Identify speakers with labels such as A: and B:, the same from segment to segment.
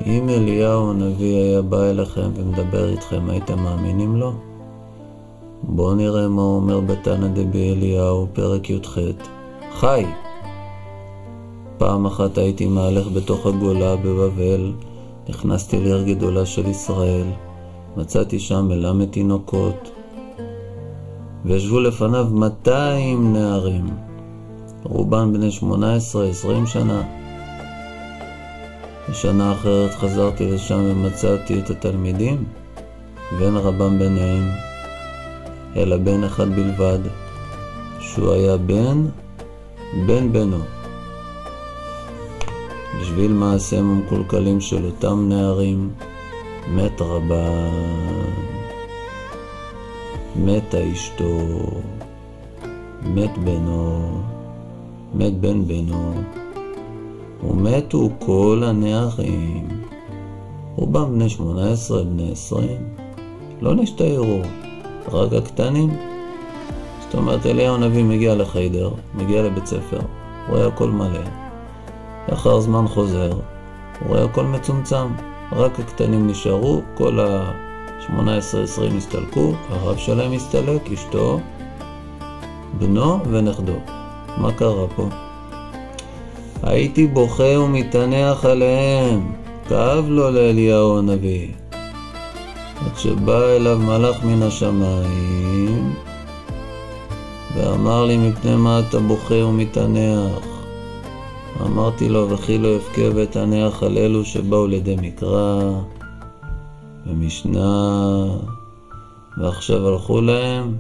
A: אם אליהו הנביא היה בא אליכם ומדבר איתכם, הייתם מאמינים לו? בואו נראה מה הוא אומר בתנא דבי אליהו, פרק י"ח. חי! פעם אחת הייתי מהלך בתוך הגולה בבבל, נכנסתי לעיר גדולה של ישראל, מצאתי שם מלמד תינוקות, וישבו לפניו 200 נערים, רובן בני 18-20 שנה. בשנה אחרת חזרתי לשם ומצאתי את התלמידים, ואין רבם ביניהם, אלא בן אחד בלבד, שהוא היה בן בנו. בשביל מעשיהם המקולקלים של אותם נערים, מת רבם, מתה אשתו, מת בנו, מת בן בנו, ומתו כל הנערים, רובם בני 18, בני 20, לא נשתערו, רק הקטנים. זאת אומרת, אליהו הנביא מגיע לחיידר, מגיע לבית ספר, הוא רואה הכל מלא. לאחר זמן חוזר, הוא רואה הכל מצומצם, רק הקטנים נשארו, כל ה-18-20 הסתלקו, הרב שלהם הסתלק, אשתו, בנו ונכדו. מה קרה פה? הייתי בוכה ומתענח עליהם, כאב לו לאליהו הנביא. עד שבא אליו מלאך מן השמיים, ואמר לי, מפני מה אתה בוכה ומתענח? אמרתי לו, וכי לא אבכה ותענח על אלו שבאו לידי מקרא ומשנה, ועכשיו הלכו להם,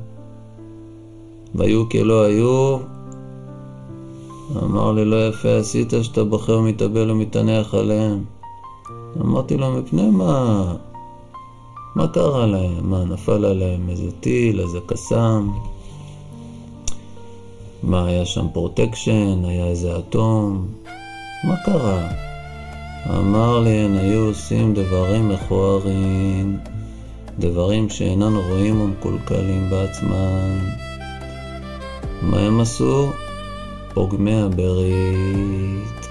A: והיו כלא היו. אמר לי, לא יפה עשית שאתה בוכה ומתאבל ומתענח עליהם. אמרתי לו, מפני מה? מה קרה להם? מה, נפל עליהם איזה טיל, איזה קסם? מה, היה שם פרוטקשן? היה איזה אטום? מה קרה? אמר לי, הם היו עושים דברים מכוערים, דברים שאינם רואים ומקולקלים בעצמם. מה הם עשו? פוגמי הברית.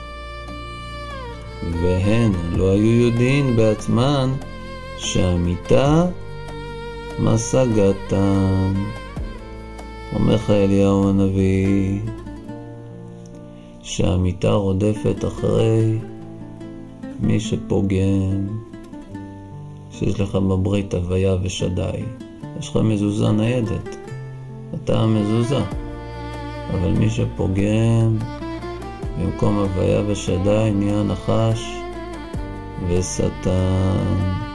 A: והן לא היו יודעים בעצמן שהמיתה משגתם. אומר לך אליהו הנביא שהמיתה רודפת אחרי מי שפוגם, שיש לך בברית הוויה ושדי, יש לך מזוזה ניידת, אתה המזוזה, אבל מי שפוגם במקום הוויה ושדי נהיה נחש ושטן.